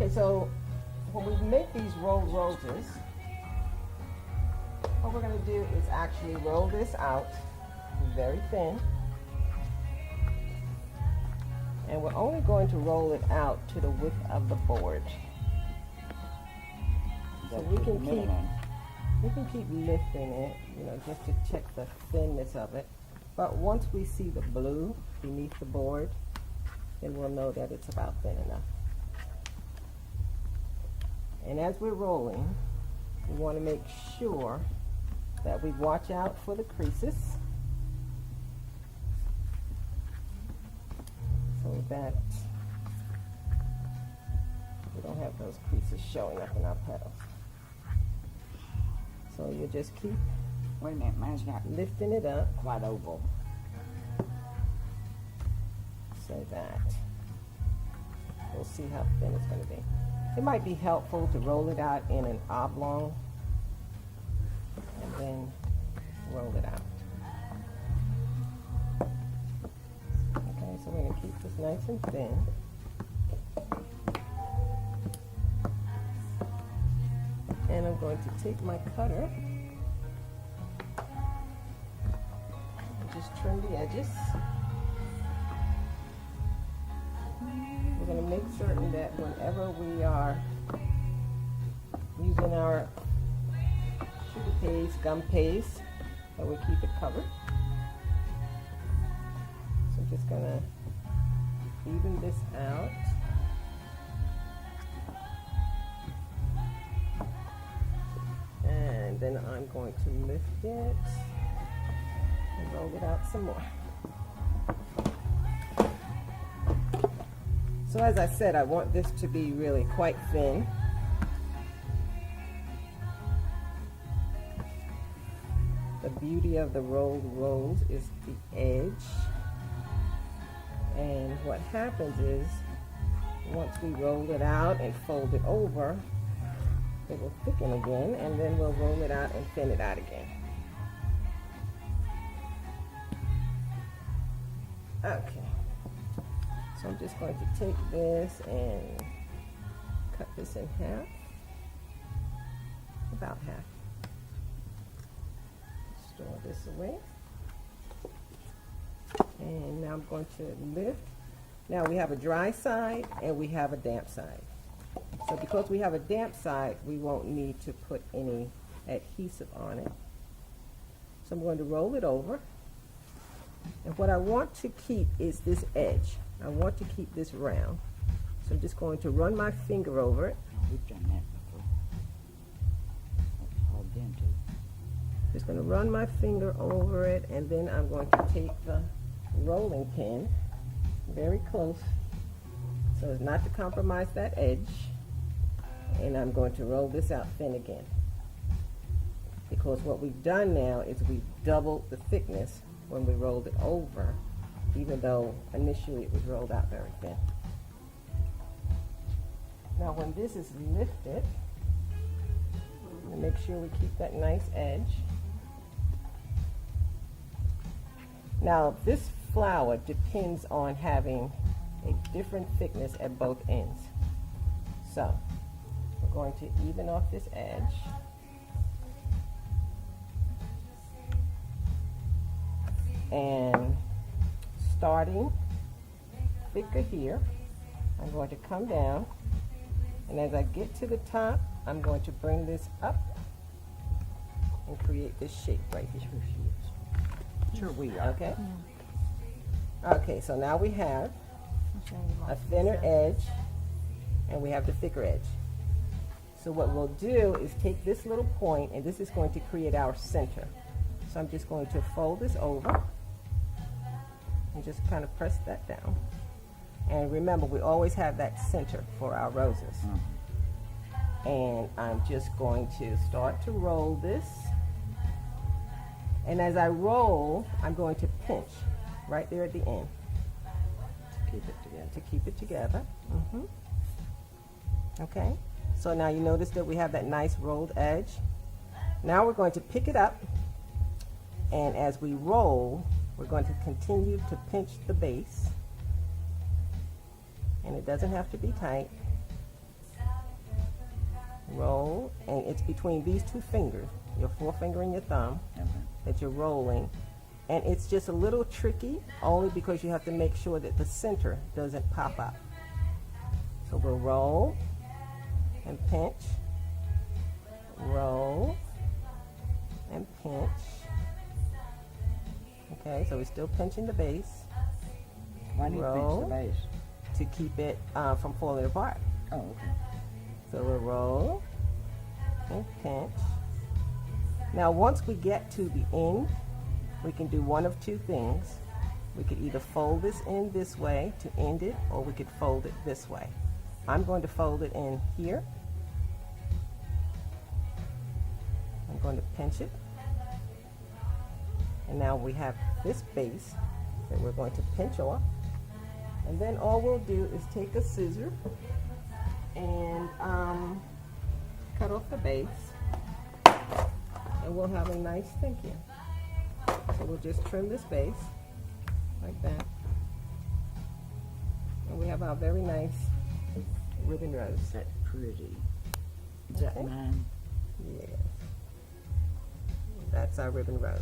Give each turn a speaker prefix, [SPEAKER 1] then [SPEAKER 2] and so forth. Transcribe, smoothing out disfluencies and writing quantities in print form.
[SPEAKER 1] Okay, so when we make these rolled roses, what we're going to do is actually roll this out very thin. And we're only going to roll it out to the width of the board. So we can keep lifting it, you know, just to check the thinness of it. But once we see the blue beneath the board, then we'll know that it's about thin enough. And as we're rolling, we want to make sure that we watch out for the creases, so that we don't have those creases showing up in our petals. So you just keep
[SPEAKER 2] Wait a minute, mine's not
[SPEAKER 1] lifting it up
[SPEAKER 2] quite oval.
[SPEAKER 1] so that we'll see how thin it's going to be. It might be helpful to roll it out in an oblong and then roll it out. Okay, so we're going to keep this nice and thin. And I'm going to take my cutter and just trim the edges. We're going to make certain that whenever we are using our sugar paste, gum paste, that we keep it covered. So I'm just going to even this out. And then I'm going to lift it and roll it out some more. So as I said, I want this to be really quite thin. The beauty of the rolled rose is the edge. And what happens is, once we roll it out and fold it over, it will thicken again, and then we'll roll it out and thin it out again. Okay, so I'm just going to take this and cut this in half, about half. Store this away. And now I'm going to lift. Now we have a dry side and we have a damp side. So because we have a damp side, we won't need to put any adhesive on it. So I'm going to roll it over. And what I want to keep is this edge. I want to keep this round. So I'm just going to run my finger over it.
[SPEAKER 2] We've done that before. That's all done too.
[SPEAKER 1] Just going to run my finger over it, and then I'm going to take the rolling pin very close so as not to compromise that edge. And I'm going to roll this out thin again, because what we've done now is we've doubled the thickness when we rolled it over, even though initially it was rolled out very thin. Now when this is lifted, I'm going to make sure we keep that nice edge. Now this flower depends on having a different thickness at both ends. So we're going to even off this edge. And starting thicker here, I'm going to come down, and as I get to the top, I'm going to bring this up and create this shape right here.
[SPEAKER 2] Sure we are.
[SPEAKER 1] Okay? Okay, so now we have a thinner edge and we have the thicker edge. So what we'll do is take this little point, and this is going to create our center. So I'm just going to fold this over and just kind of press that down. And remember, we always have that center for our roses. And I'm just going to start to roll this. And as I roll, I'm going to pinch right there at the end
[SPEAKER 2] To keep it together.
[SPEAKER 1] to keep it together. Okay, so now you notice that we have that nice rolled edge. Now we're going to pick it up, and as we roll, we're going to continue to pinch the base. And it doesn't have to be tight. roll, and it's between these two fingers, your forefinger and your thumb,
[SPEAKER 2] Okay.
[SPEAKER 1] that you're rolling. And it's just a little tricky, only because you have to make sure that the center doesn't pop up. So we'll roll and pinch, roll and pinch. Okay, so we're still pinching the base
[SPEAKER 2] Why do you pinch
[SPEAKER 1] Roll.
[SPEAKER 2] the base?
[SPEAKER 1] to keep it from falling apart.
[SPEAKER 2] Oh, okay.
[SPEAKER 1] So we'll roll and pinch. Now once we get to the end, we can do one of two things. We could either fold this in this way to end it, or we could fold it this way. I'm going to fold it in here. I'm going to pinch it. And now we have this base that we're going to pinch off. And then all we'll do is take a scissor and cut off the base. And we'll have a nice thank you. So we'll just trim this base like that. And we have our very nice ribbon rose.
[SPEAKER 2] That's pretty. Is that
[SPEAKER 1] Okay.
[SPEAKER 2] mine?
[SPEAKER 1] Yes. That's our ribbon rose.